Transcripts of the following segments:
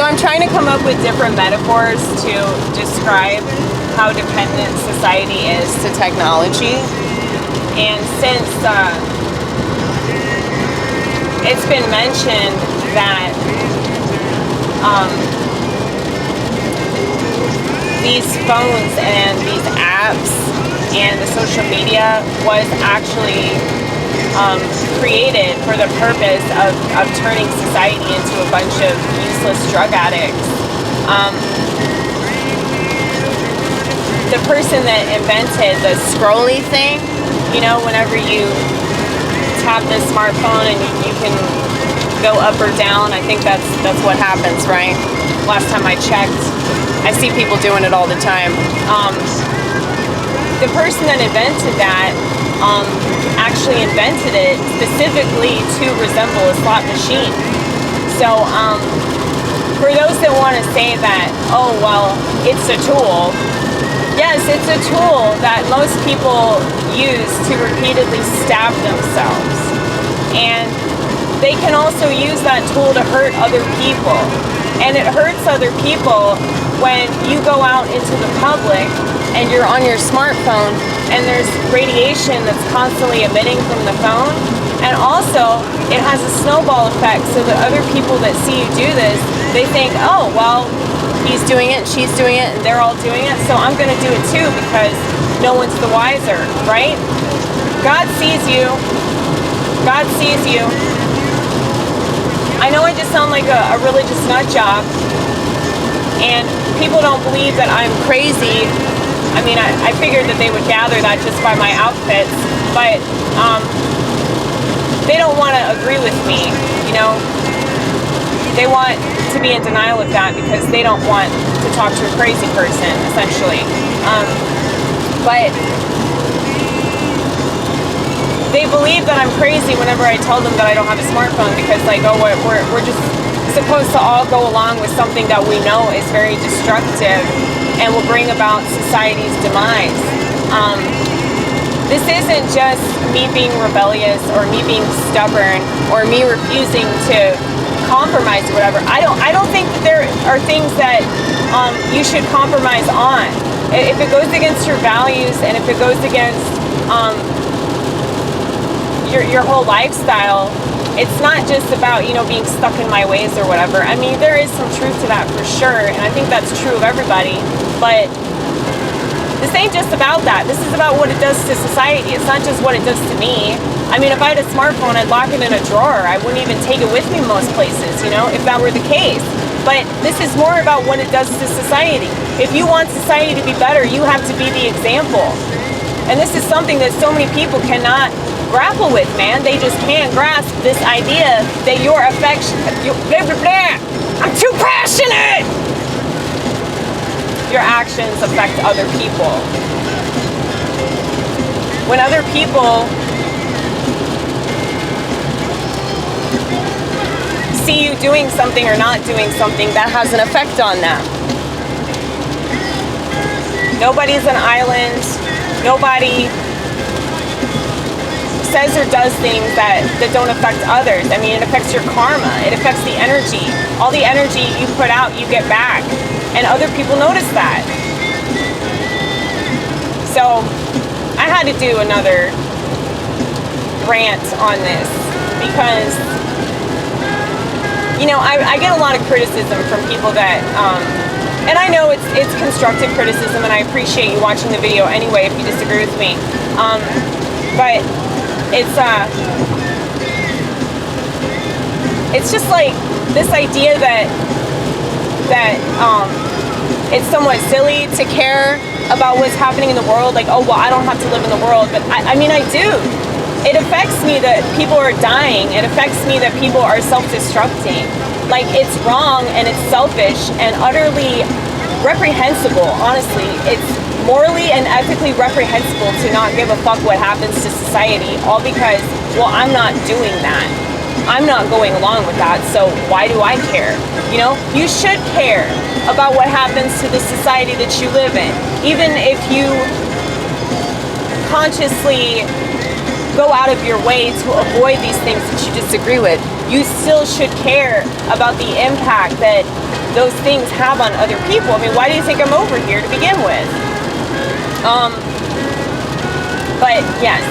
I'm trying to come up with different metaphors to describe how dependent society is to technology. And since it's been mentioned that these phones and these apps and the social media was actually created for the purpose of turning society into a bunch of useless drug addicts. The person that invented the scrolly thing, you know, whenever you tap the smartphone and you can go up or down, I think that's what happens, right? Last time I checked, I see people doing it all the time. The person that invented that actually invented it specifically to resemble a slot machine. So for those that want to say that, oh, well, it's a tool, yes, it's a tool that most people use to repeatedly stab themselves. And they can also use that tool to hurt other people. And it hurts other people when you go out into the public and you're on your smartphone and there's radiation that's constantly emitting from the phone. And also, it has a snowball effect so that other people that see you do this, they think, oh, well, he's doing it, she's doing it, and they're all doing it, so I'm going to do it too because no one's the wiser, right? God sees you. God sees you. I know I just sound like a religious nut job, and people don't believe that I'm crazy. I mean, I figured that they would gather that just by my outfits, but they don't want to agree with me, you know? They want to be in denial of that because they don't want to talk to a crazy person, essentially. But they believe that I'm crazy whenever I tell them that I don't have a smartphone because, like, oh, we're just supposed to all go along with something that we know is very destructive and will bring about society's demise. This isn't just me being rebellious or me being stubborn or me refusing to compromise or whatever. I don't think that there are things that you should compromise on. If it goes against your values and if it goes against your whole lifestyle, it's not just about, you know, being stuck in my ways or whatever. I mean, there is some truth to that for sure, and I think that's true of everybody, but this ain't just about that. This is about what it does to society. It's not just what it does to me. I mean, if I had a smartphone, I'd lock it in a drawer. I wouldn't even take it with me most places, you know, if that were the case. But this is more about what it does to society. If you want society to be better, you have to be the example. And this is something that so many people cannot grapple with, man. They just can't grasp this idea that your affection, I'm too passionate! Your actions affect other people. When other people see you doing something or not doing something, that has an effect on them. Nobody's an island. Nobody says or does things that don't affect others. I mean, it affects your karma. It affects the energy. All the energy you put out, you get back. And other people notice that. So I had to do another rant on this because, you know, I get a lot of criticism from people that, and I know it's constructive criticism, and I appreciate you watching the video anyway if you disagree with me. But it's just like this idea that it's somewhat silly to care about what's happening in the world. Like, oh, well, I don't have to live in the world. But I mean, I do. It affects me that people are dying. It affects me that people are self-destructing. Like, it's wrong and it's selfish and utterly reprehensible, honestly. It's morally and ethically reprehensible to not give a fuck what happens to society, all because, well, I'm not doing that. I'm not going along with that, so why do I care? You know, you should care about what happens to the society that you live in. Even if you consciously go out of your way to avoid these things that you disagree with, you still should care about the impact that those things have on other people. I mean, why do you think I'm over here to begin with? But yes.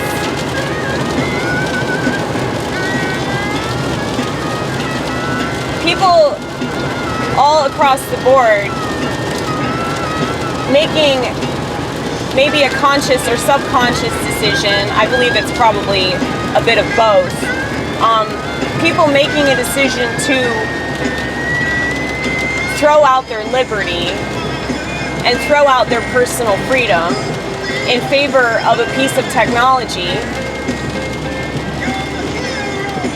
People all across the board making maybe a conscious or subconscious decision. I believe it's probably a bit of both. People making a decision to throw out their liberty and throw out their personal freedom in favor of a piece of technology.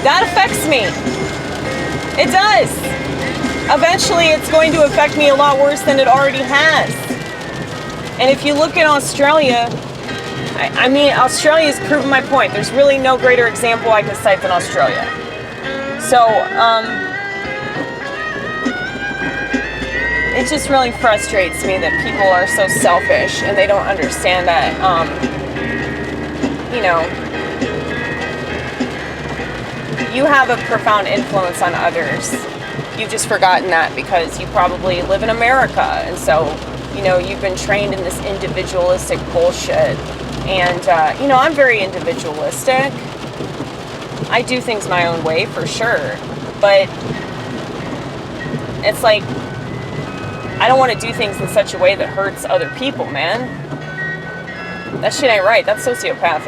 That affects me. It does. Eventually it's going to affect me a lot worse than it already has. And if you look at Australia, I mean, Australia's proven my point. There's really no greater example I could cite than Australia. So, it just really frustrates me that people are so selfish and they don't understand that, you know, you have a profound influence on others. You've just forgotten that because you probably live in America, and so, you know, you've been trained in this individualistic bullshit. And, you know, I'm very individualistic. I do things my own way, for sure. But it's like, I don't want to do things in such a way that hurts other people, man. That shit ain't right. That's sociopathic.